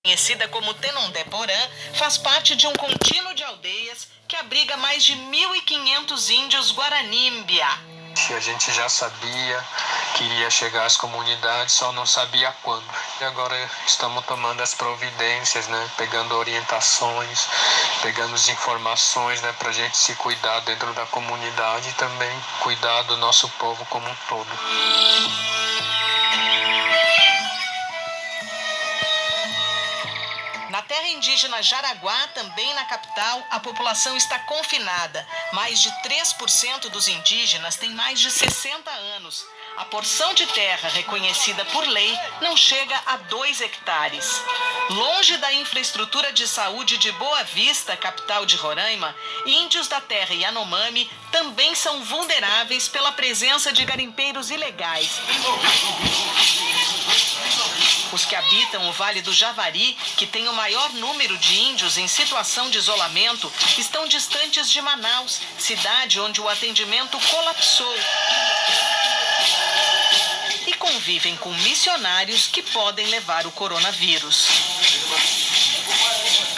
Conhecida como Tenondeporã, faz parte de um contínuo de aldeias que abriga mais de 1.500 índios Guaranimbia. A gente já sabia que iria chegar às comunidades, só não sabia quando. E agora estamos tomando as providências, pegando orientações, pegando as informações, para a gente se cuidar dentro da comunidade e também cuidar do nosso povo como um todo. Na terra indígena Jaraguá, também na capital, a população está confinada. Mais de 3% dos indígenas têm mais de 60 anos. A porção de terra reconhecida por lei não chega a 2 hectares. Longe da infraestrutura de saúde de Boa Vista, capital de Roraima, índios da terra Yanomami também são vulneráveis pela presença de garimpeiros ilegais. Os que habitam o Vale do Javari, que tem o maior número de índios em situação de isolamento, estão distantes de Manaus, cidade onde o atendimento colapsou. E convivem com missionários que podem levar o coronavírus.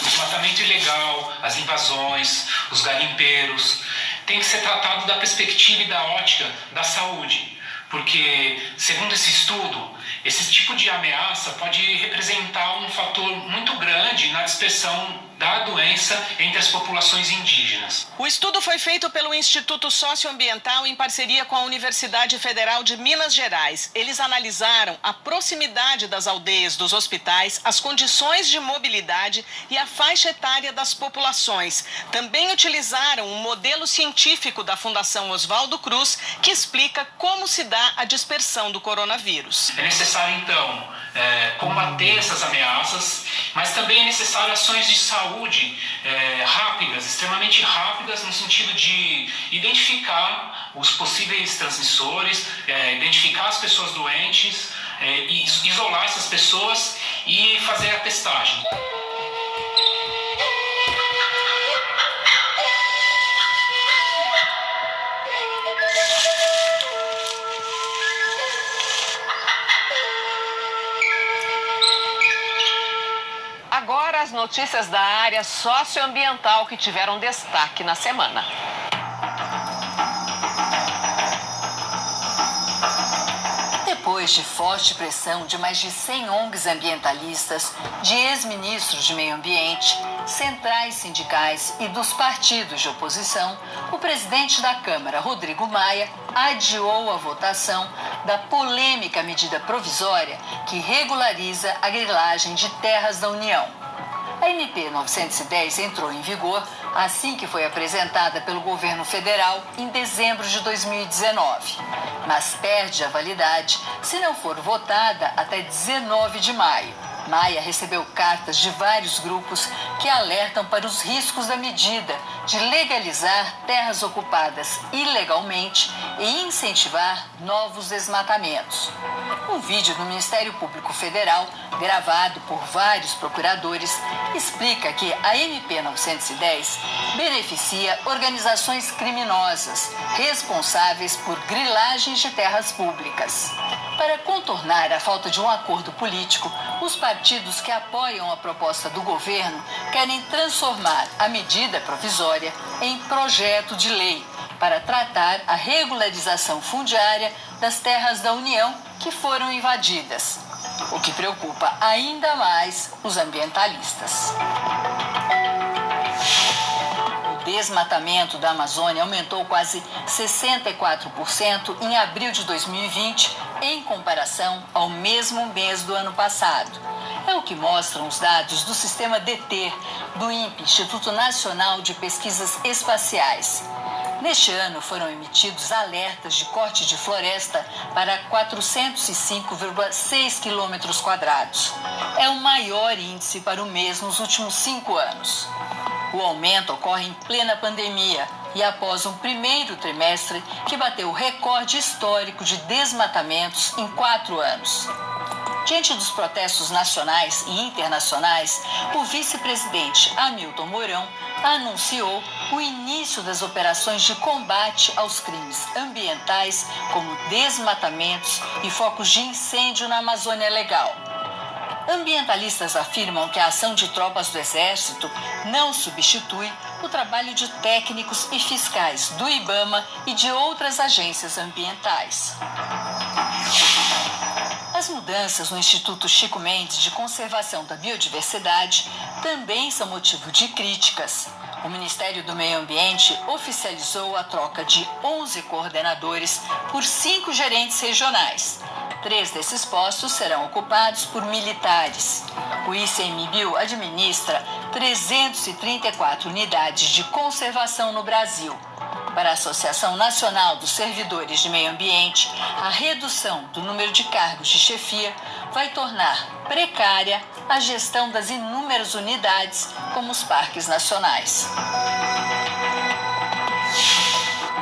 O desmatamento ilegal, as invasões, os garimpeiros, tem que ser tratado da perspectiva e da ótica da saúde. Porque, segundo esse estudo, esse tipo de ameaça pode representar um fator muito grande na dispersão da doença entre as populações indígenas. O estudo foi feito pelo Instituto Socioambiental em parceria com a Universidade Federal de Minas Gerais. Eles analisaram a proximidade das aldeias dos hospitais, as condições de mobilidade e a faixa etária das populações. Também utilizaram um modelo científico da Fundação Oswaldo Cruz, que explica como se dá a dispersão do coronavírus. É necessário, então, combater essas ameaças, mas também é necessário ações de saúde rápidas, extremamente rápidas, no sentido de identificar os possíveis transmissores, identificar as pessoas doentes, isolar essas pessoas e fazer a testagem. Agora as notícias da área socioambiental que tiveram destaque na semana. Depois de forte pressão de mais de 100 ONGs ambientalistas, de ex-ministros de meio ambiente, centrais sindicais e dos partidos de oposição, o presidente da Câmara, Rodrigo Maia, adiou a votação da polêmica medida provisória que regulariza a grilagem de terras da União. A MP 910 entrou em vigor assim que foi apresentada pelo governo federal em dezembro de 2019, mas perde a validade se não for votada até 19 de maio. Maia recebeu cartas de vários grupos que alertam para os riscos da medida de legalizar terras ocupadas ilegalmente e incentivar novos desmatamentos. Um vídeo do Ministério Público Federal, gravado por vários procuradores, explica que a MP 910 beneficia organizações criminosas responsáveis por grilagens de terras públicas. Para contornar a falta de um acordo político, os partidos que apoiam a proposta do governo querem transformar a medida provisória em projeto de lei para tratar a regularização fundiária das terras da União que foram invadidas, o que preocupa ainda mais os ambientalistas. O desmatamento da Amazônia aumentou quase 64% em abril de 2020, em comparação ao mesmo mês do ano passado. É o que mostram os dados do sistema DETER, do INPE, Instituto Nacional de Pesquisas Espaciais. Neste ano foram emitidos alertas de corte de floresta para 405,6 quilômetros quadrados. É o maior índice para o mês nos últimos 5 anos. O aumento ocorre em plena pandemia e após um primeiro trimestre que bateu o recorde histórico de desmatamentos em 4 anos. Diante dos protestos nacionais e internacionais, o vice-presidente Hamilton Mourão anunciou o início das operações de combate aos crimes ambientais, como desmatamentos e focos de incêndio na Amazônia Legal. Ambientalistas afirmam que a ação de tropas do Exército não substitui o trabalho de técnicos e fiscais do IBAMA e de outras agências ambientais. As mudanças no Instituto Chico Mendes de Conservação da Biodiversidade também são motivo de críticas. O Ministério do Meio Ambiente oficializou a troca de 11 coordenadores por 5 gerentes regionais. 3 desses postos serão ocupados por militares. O ICMBio administra 334 unidades de conservação no Brasil. Para a Associação Nacional dos Servidores de Meio Ambiente, a redução do número de cargos de chefia vai tornar precária a gestão das inúmeras unidades, como os parques nacionais.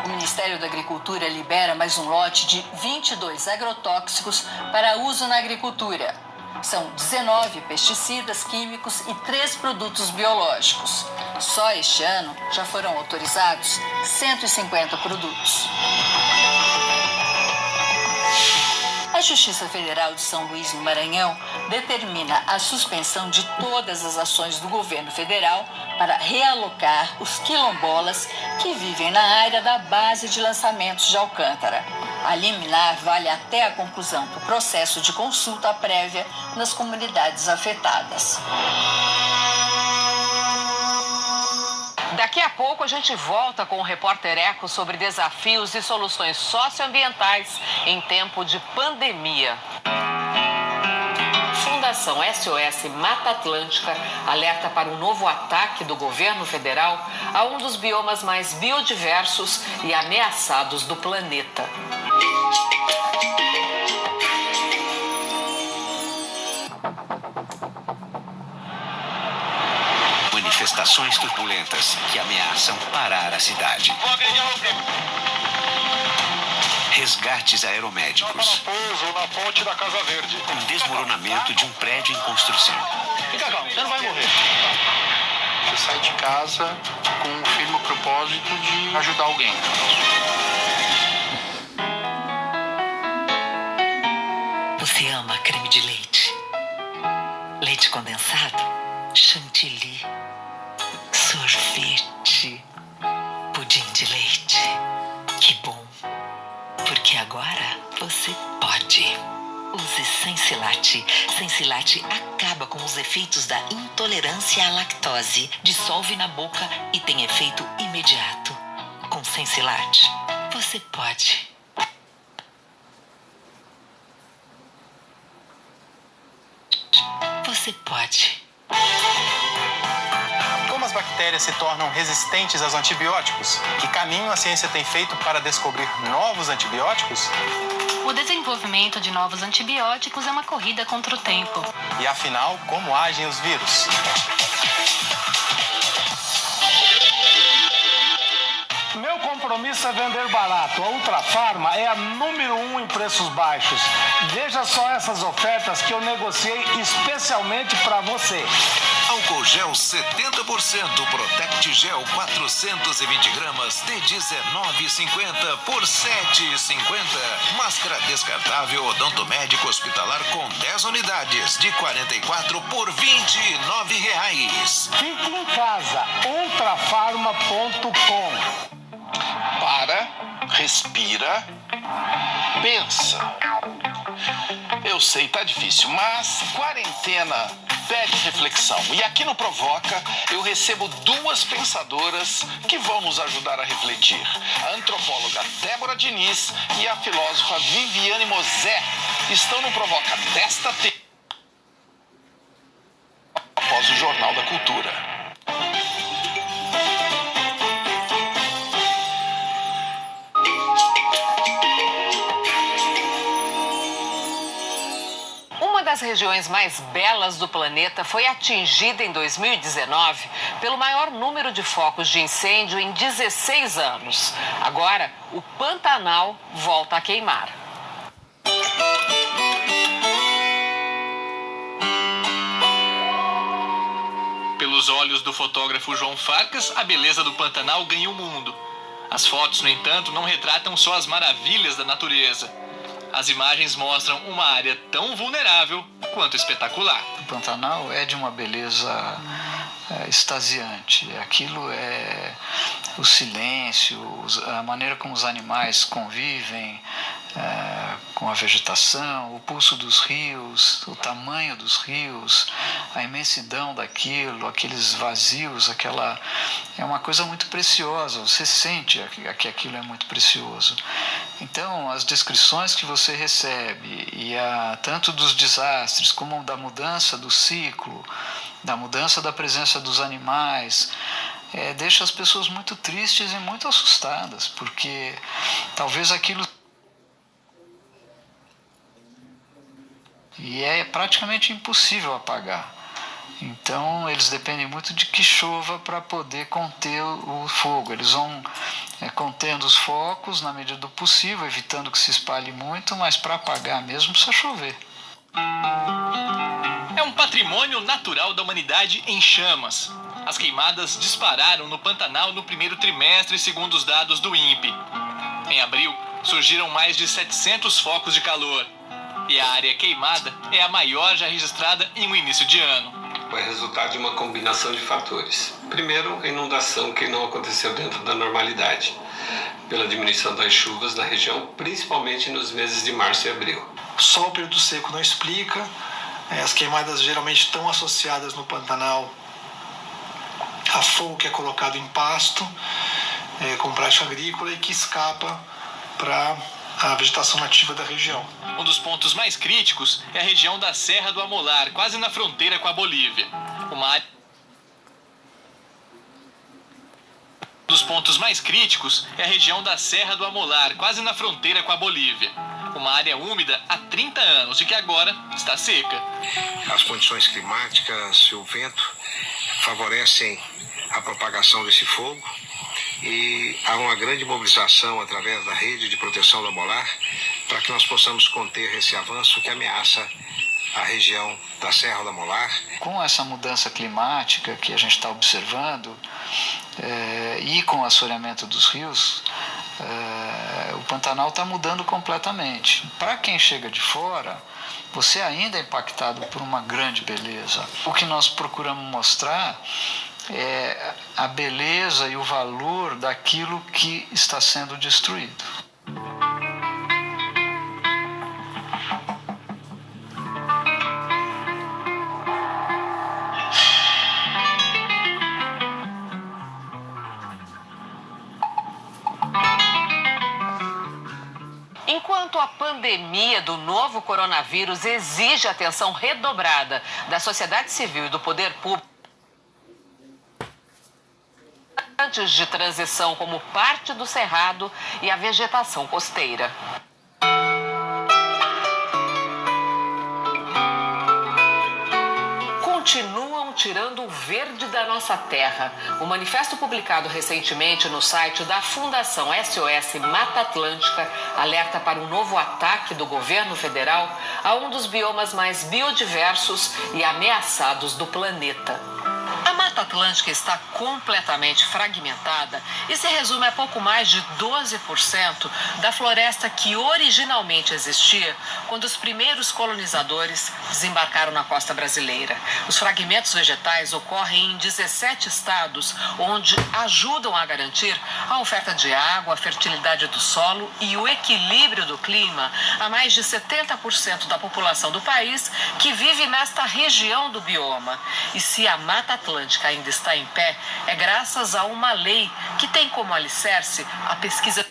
O Ministério da Agricultura libera mais um lote de 22 agrotóxicos para uso na agricultura. São 19 pesticidas químicos e 3 produtos biológicos. Só este ano já foram autorizados 150 produtos. A Justiça Federal de São Luís, no Maranhão, determina a suspensão de todas as ações do governo federal para realocar os quilombolas que vivem na área da base de lançamentos de Alcântara. A liminar vale até a conclusão do processo de consulta prévia nas comunidades afetadas. Daqui a pouco a gente volta com o Repórter Eco sobre desafios e soluções socioambientais em tempo de pandemia. Fundação SOS Mata Atlântica alerta para um novo ataque do governo federal a um dos biomas mais biodiversos e ameaçados do planeta. Manifestações turbulentas que ameaçam parar a cidade. Resgates aeromédicos. Pouso na ponte da Casa Verde. Um desmoronamento de um prédio em construção. Fica calmo, você não vai morrer. Você sai de casa com um firme propósito de ajudar alguém. Você ama creme de leite? Leite condensado? Chantilly? Sorvete? Pudim de leite? Que bom! Porque agora você pode. Use Sensilate. Sensilate acaba com os efeitos da intolerância à lactose. Dissolve na boca e tem efeito imediato. Com Sensilate, você pode. Você pode. Como as bactérias se tornam resistentes aos antibióticos? Que caminho a ciência tem feito para descobrir novos antibióticos? O desenvolvimento de novos antibióticos é uma corrida contra o tempo. E afinal, como agem os vírus? Meu compromisso é vender barato. A Ultrafarma é a número 1 em preços baixos. Veja só essas ofertas que eu negociei especialmente para você. Álcool gel 70%, Protect Gel 420 gramas de R$19,50 por R$7,50. Máscara descartável Odontomédico Hospitalar com 10 unidades de 44 por R$29. Fique em casa, ultrafarma.com. Para, respira, pensa. Eu sei, tá difícil, mas quarentena pede reflexão. E aqui no Provoca eu recebo 2 pensadoras que vão nos ajudar a refletir. A antropóloga Débora Diniz e a filósofa Viviane Mosé estão no Provoca desta terça, após o Jornal da Cultura. Uma das regiões mais belas do planeta foi atingida em 2019 pelo maior número de focos de incêndio em 16 anos. Agora, o Pantanal volta a queimar. Pelos olhos do fotógrafo João Farcas, a beleza do Pantanal ganha o mundo. As fotos, no entanto, não retratam só as maravilhas da natureza. As imagens mostram uma área tão vulnerável quanto espetacular. O Pantanal é de uma beleza extasiante. Aquilo é o silêncio, a maneira como os animais convivem com a vegetação, o pulso dos rios, o tamanho dos rios, a imensidão daquilo, aqueles vazios, é uma coisa muito preciosa. Você sente que aquilo é muito precioso. Então, as descrições que você recebe, tanto dos desastres como da mudança do ciclo, da mudança da presença dos animais, deixa as pessoas muito tristes e muito assustadas, porque talvez aquilo... E é praticamente impossível apagar. Então, eles dependem muito de que chova para poder conter o fogo. Eles vão contendo os focos na medida do possível, evitando que se espalhe muito, mas para apagar mesmo precisa chover. É um patrimônio natural da humanidade em chamas. As queimadas dispararam no Pantanal no primeiro trimestre, segundo os dados do INPE. Em abril, surgiram mais de 700 focos de calor. E a área queimada é a maior já registrada em um início de ano. É resultado de uma combinação de fatores. Primeiro, a inundação que não aconteceu dentro da normalidade, pela diminuição das chuvas na região, principalmente nos meses de março e abril. Só o período seco não explica. As queimadas geralmente estão associadas no Pantanal a fogo que é colocado em pasto, com prática agrícola e que escapa para a vegetação nativa da região. Um dos pontos mais críticos é a região da Serra do Amolar, quase na fronteira com a Bolívia. Uma área úmida há 30 anos e que agora está seca. As condições climáticas e o vento favorecem a propagação desse fogo e há uma grande mobilização através da rede de proteção do Amolar para que nós possamos conter esse avanço que ameaça a região da Serra do Amolar. Com essa mudança climática que a gente está observando e com o assoreamento dos rios, o Pantanal está mudando completamente. Para quem chega de fora, você ainda é impactado por uma grande beleza. O que nós procuramos mostrar é a beleza e o valor daquilo que está sendo destruído. Enquanto a pandemia do novo coronavírus exige atenção redobrada da sociedade civil e do poder público, antes de transição como parte do cerrado e a vegetação costeira. Continuam tirando o verde da nossa terra. O manifesto publicado recentemente no site da Fundação SOS Mata Atlântica alerta para um novo ataque do governo federal a um dos biomas mais biodiversos e ameaçados do planeta. A Mata Atlântica está completamente fragmentada e se resume a pouco mais de 12% da floresta que originalmente existia quando os primeiros colonizadores desembarcaram na costa brasileira. Os fragmentos vegetais ocorrem em 17 estados, onde ajudam a garantir a oferta de água, a fertilidade do solo e o equilíbrio do clima a mais de 70% da população do país que vive nesta região do bioma. E se a Mata Atlântica ainda está em pé, é graças a uma lei que tem como alicerce a pesquisa.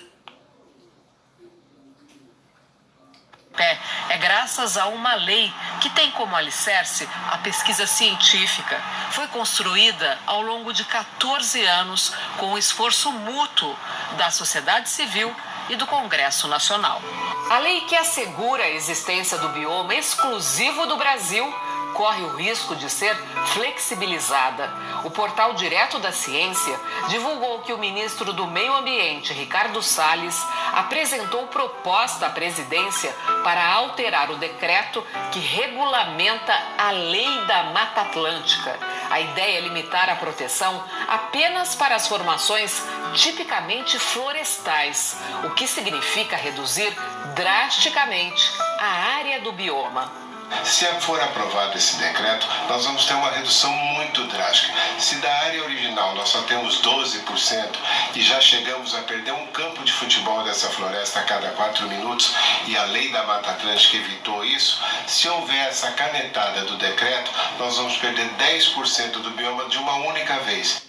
Científica. Foi construída ao longo de 14 anos com o esforço mútuo da sociedade civil e do Congresso Nacional. A lei que assegura a existência do bioma exclusivo do Brasil corre o risco de ser flexibilizada. O portal Direto da Ciência divulgou que o ministro do Meio Ambiente, Ricardo Salles, apresentou proposta à presidência para alterar o decreto que regulamenta a Lei da Mata Atlântica. A ideia é limitar a proteção apenas para as formações tipicamente florestais, o que significa reduzir drasticamente a área do bioma. Se for aprovado esse decreto, nós vamos ter uma redução muito drástica. Se da área original nós só temos 12% e já chegamos a perder um campo de futebol dessa floresta a cada 4 minutos, e a Lei da Mata Atlântica evitou isso, se houver essa canetada do decreto, nós vamos perder 10% do bioma de uma única vez.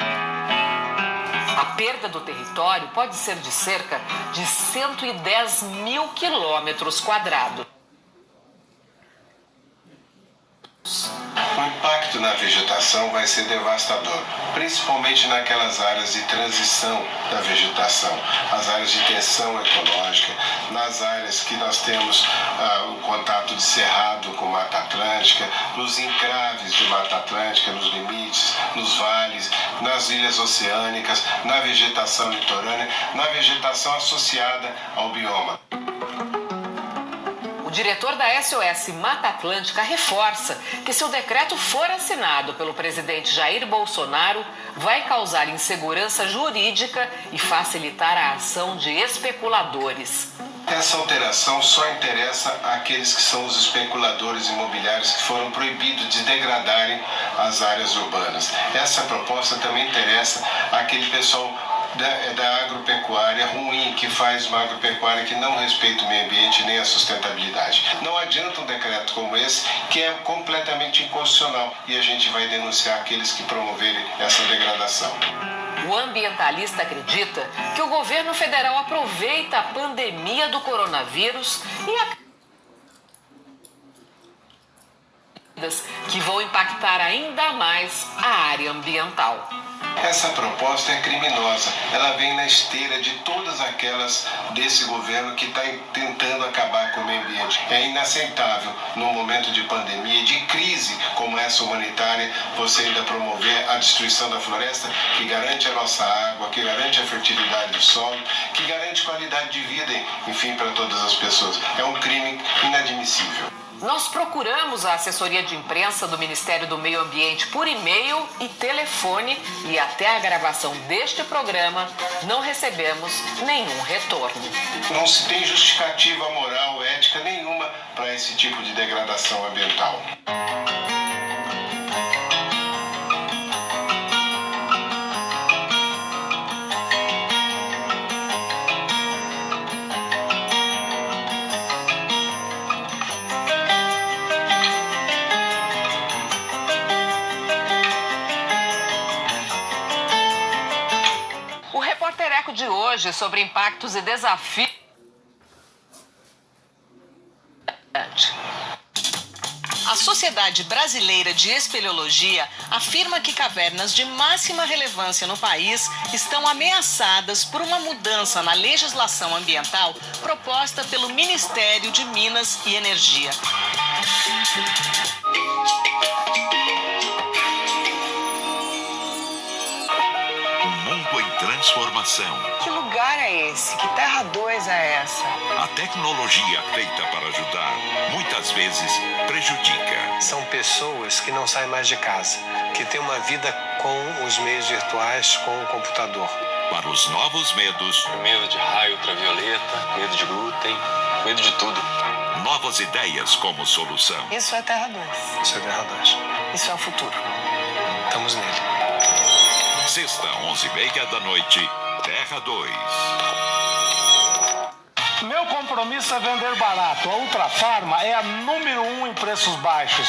A perda do território pode ser de cerca de 110 mil quilômetros quadrados. O impacto na vegetação vai ser devastador, principalmente naquelas áreas de transição da vegetação, as áreas de tensão ecológica, nas áreas que nós temos o contato de cerrado com Mata Atlântica, nos encraves de Mata Atlântica, nos limites, nos vales, nas ilhas oceânicas, na vegetação litorânea, na vegetação associada ao bioma. O diretor da SOS Mata Atlântica reforça que se o decreto for assinado pelo presidente Jair Bolsonaro, vai causar insegurança jurídica e facilitar a ação de especuladores. Essa alteração só interessa àqueles que são os especuladores imobiliários que foram proibidos de degradarem as áreas urbanas. Essa proposta também interessa àquele pessoal da agropecuária ruim, que faz uma agropecuária que não respeita o meio ambiente nem a sustentabilidade. Não adianta um decreto como esse, que é completamente inconstitucional, e a gente vai denunciar aqueles que promoverem essa degradação. O ambientalista acredita que o governo federal aproveita a pandemia do coronavírus e que vão impactar ainda mais a área ambiental. Essa proposta é criminosa. Ela vem na esteira de todas aquelas desse governo que está tentando acabar com o meio ambiente. É inaceitável, num momento de pandemia e de crise como essa humanitária, você ainda promover a destruição da floresta, que garante a nossa água, que garante a fertilidade do solo, que garante qualidade de vida, enfim, para todas as pessoas. É um crime inadmissível. Nós procuramos a assessoria de imprensa do Ministério do Meio Ambiente por e-mail e telefone e até a gravação deste programa não recebemos nenhum retorno. Não se tem justificativa moral, ética nenhuma para esse tipo de degradação ambiental. De hoje sobre impactos e desafios. A Sociedade Brasileira de Espeleologia afirma que cavernas de máxima relevância no país estão ameaçadas por uma mudança na legislação ambiental proposta pelo Ministério de Minas e Energia. Transformação. Que lugar é esse? Que terra 2 é essa? A tecnologia feita para ajudar, muitas vezes prejudica. São pessoas que não saem mais de casa, que têm uma vida com os meios virtuais, com o computador. Para os novos medos. Medo de raio ultravioleta, medo de glúten, medo de tudo. Novas ideias como solução. Isso é terra 2. Isso é terra 2. Isso é o futuro. Estamos nele. Sexta, 11h30 da noite, Terra 2. Meu compromisso é vender barato. A Ultrafarma é a número 1 em preços baixos.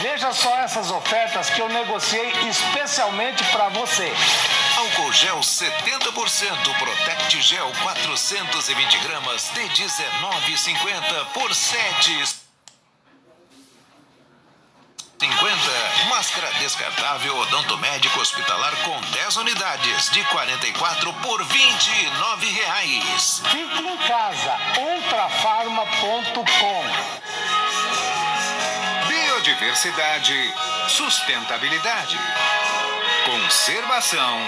Veja só essas ofertas que eu negociei especialmente para você. Álcool gel 70% Protect Gel 420 gramas de R$19,50 por R$7,50. Máscara descartável Odontomédico Hospitalar com 10 unidades de 44 por R$29. Fique em casa, ultrafarma.com. biodiversidade, sustentabilidade, conservação,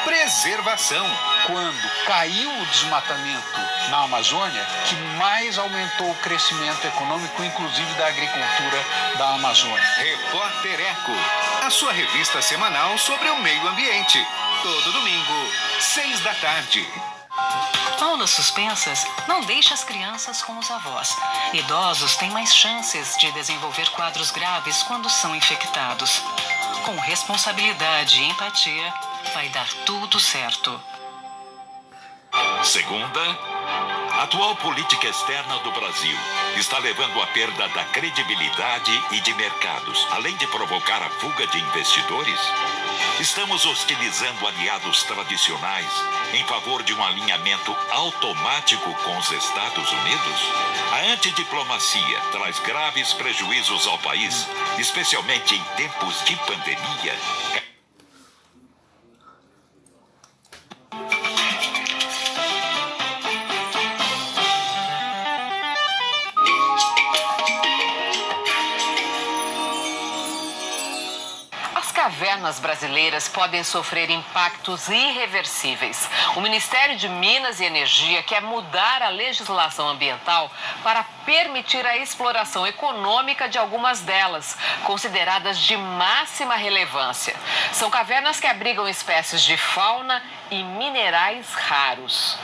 preservação. Quando caiu o desmatamento na Amazônia, que mais aumentou o crescimento econômico, inclusive da agricultura da Amazônia. Repórter Eco, a sua revista semanal sobre o meio ambiente. Todo domingo, 18h. Aulas suspensas não deixa as crianças com os avós. Idosos têm mais chances de desenvolver quadros graves quando são infectados. Com responsabilidade e empatia, vai dar tudo certo. Segunda, a atual política externa do Brasil está levando à perda da credibilidade e de mercados, além de provocar a fuga de investidores. Estamos hostilizando aliados tradicionais em favor de um alinhamento automático com os Estados Unidos. A antidiplomacia traz graves prejuízos ao país, especialmente em tempos de pandemia. As cavernas brasileiras podem sofrer impactos irreversíveis. O Ministério de Minas e Energia quer mudar a legislação ambiental para permitir a exploração econômica de algumas delas, consideradas de máxima relevância. São cavernas que abrigam espécies de fauna e minerais raros.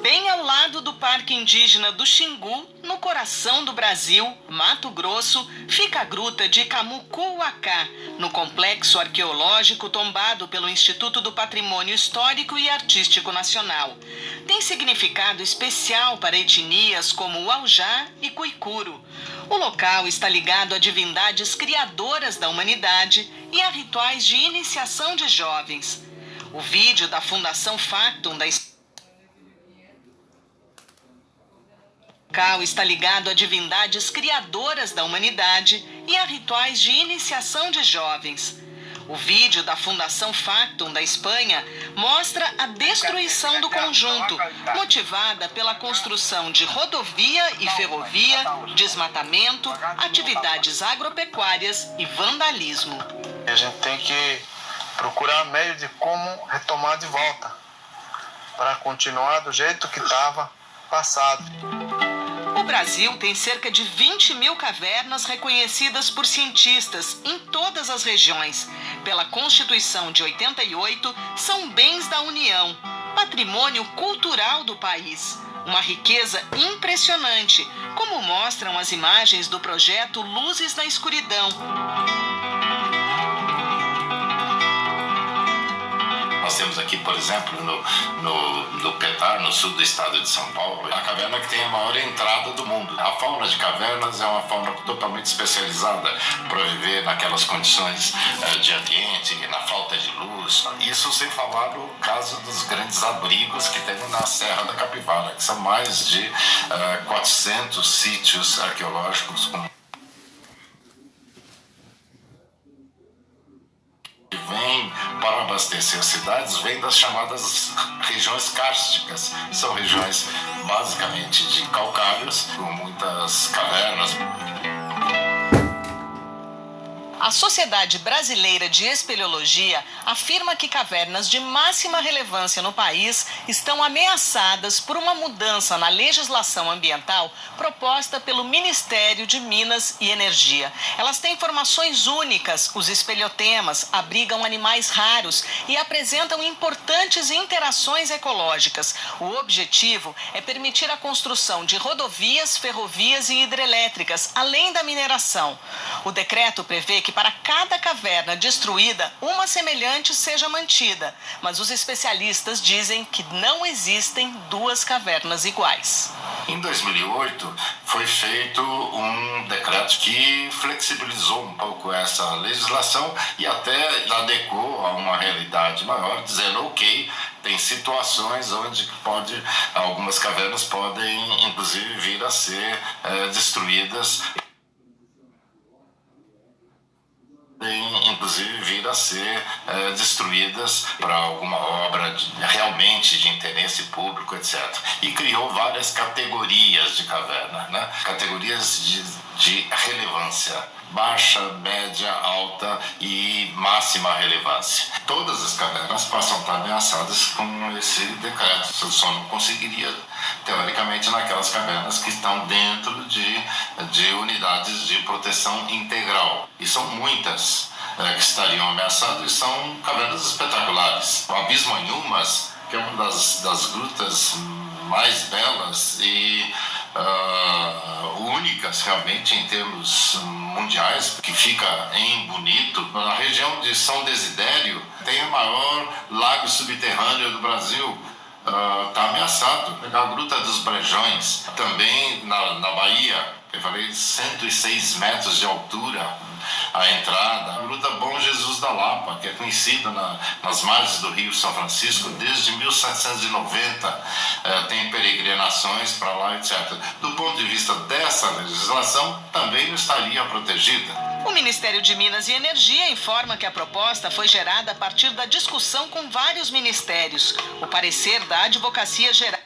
Bem ao lado do Parque Indígena do Xingu, no coração do Brasil, Mato Grosso, fica a gruta de Camucuacá, no complexo arqueológico tombado pelo Instituto do Patrimônio Histórico e Artístico Nacional. Tem significado especial para etnias como o Aujá e Cuicuro. O local está ligado a divindades criadoras da humanidade e a rituais de iniciação de jovens. O vídeo da Fundação Factum da O local está ligado a divindades criadoras da humanidade e a rituais de iniciação de jovens. O vídeo da Fundação Factum da Espanha mostra a destruição do conjunto, motivada pela construção de rodovia e ferrovia, desmatamento, atividades agropecuárias e vandalismo. A gente tem que procurar meio de como retomar de volta, para continuar do jeito que estava passado. O Brasil tem cerca de 20 mil cavernas reconhecidas por cientistas em todas as regiões. Pela Constituição de 88, são bens da União, patrimônio cultural do país. Uma riqueza impressionante, como mostram as imagens do projeto Luzes na Escuridão. Nós temos aqui, por exemplo, no Petar, no sul do estado de São Paulo, a caverna que tem a maior entrada do mundo. A fauna de cavernas é uma fauna totalmente especializada para viver naquelas condições de ambiente, na falta de luz. Isso sem falar no caso dos grandes abrigos que tem na Serra da Capivara, que são mais de 400 sítios arqueológicos com vem para abastecer as cidades, vem das chamadas regiões kársticas. São regiões basicamente de calcários, com muitas cavernas. A Sociedade Brasileira de Espeleologia afirma que cavernas de máxima relevância no país estão ameaçadas por uma mudança na legislação ambiental proposta pelo Ministério de Minas e Energia. Elas têm formações únicas, os espeleotemas abrigam animais raros e apresentam importantes interações ecológicas. O objetivo é permitir a construção de rodovias, ferrovias e hidrelétricas, além da mineração. O decreto prevê que para cada caverna destruída, uma semelhante seja mantida, mas os especialistas dizem que não existem duas cavernas iguais. Em 2008, foi feito um decreto que flexibilizou um pouco essa legislação e até adequou a uma realidade maior, dizendo, ok, tem situações onde algumas cavernas podem, inclusive, vir a ser destruídas. a ser destruídas para alguma obra realmente de interesse público, etc. E criou várias categorias de caverna, né? Categorias de relevância. Baixa, média, alta e máxima relevância. Todas as cavernas passam a estar ameaçadas com esse decreto. Você só não conseguiria, teoricamente, naquelas cavernas que estão dentro de unidades de proteção integral. E são muitas que estariam ameaçadas e são cavernas espetaculares. O Abismo em Umas, que é uma das grutas mais belas e únicas realmente em termos mundiais, que fica em Bonito, na região de São Desidério, tem o maior lago subterrâneo do Brasil. Está ameaçado. A Gruta dos Brejões, também na Bahia, eu falei 106 metros de altura a entrada. A Gruta Bom Jesus da Lapa, que é conhecida nas margens do Rio São Francisco desde 1790, tem peregrinações para lá, etc. Do ponto de vista dessa legislação, também não estaria protegida. O Ministério de Minas e Energia informa que a proposta foi gerada a partir da discussão com vários ministérios. O parecer da Advocacia Geral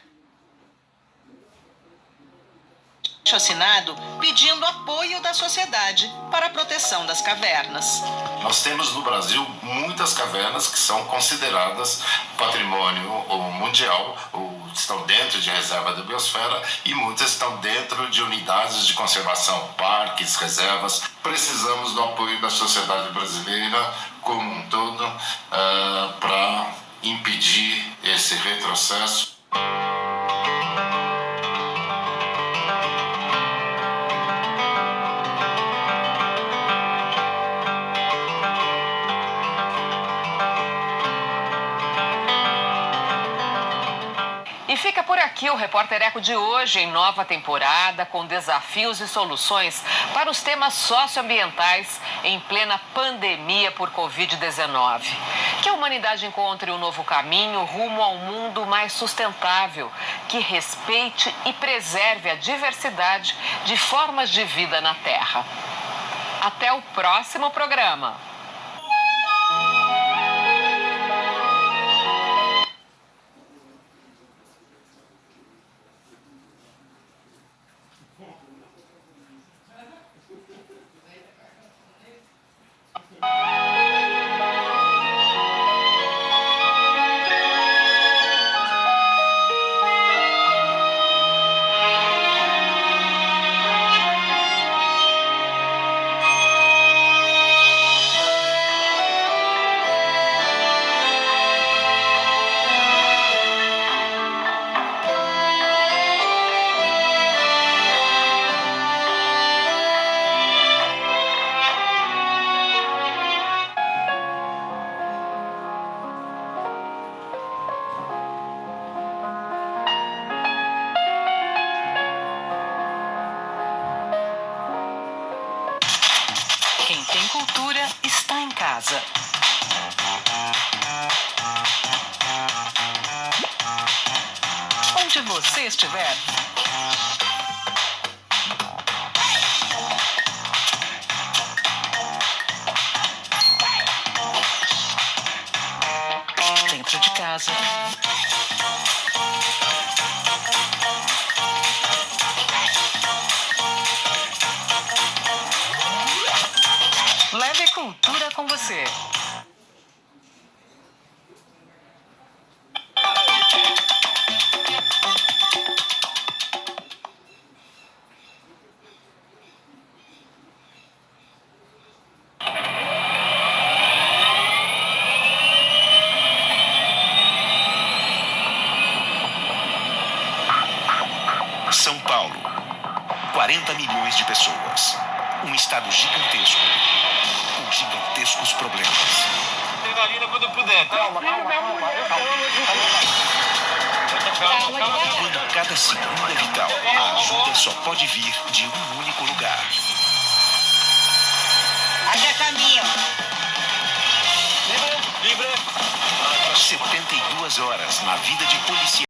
assinado pedindo apoio da sociedade para a proteção das cavernas. Nós temos no Brasil muitas cavernas que são consideradas patrimônio mundial, ou estão dentro de reserva da biosfera, e muitas estão dentro de unidades de conservação, parques, reservas. Precisamos do apoio da sociedade brasileira como um todo para impedir esse retrocesso. E fica por aqui o Repórter Eco de hoje, em nova temporada, com desafios e soluções para os temas socioambientais em plena pandemia por Covid-19. Que a humanidade encontre um novo caminho rumo a um mundo mais sustentável, que respeite e preserve a diversidade de formas de vida na Terra. Até o próximo programa. Quem tem cultura está em casa. Onde você estiver. Dentro de casa. Leve cultura com você. São Paulo, 40 milhões de pessoas. Um estado gigantesco, com gigantescos problemas. Adrenalina quando puder. Calma. Quando cada segundo é vital, a ajuda só pode vir de um único lugar. Haja caminho. Livre. 72 horas na vida de policiais.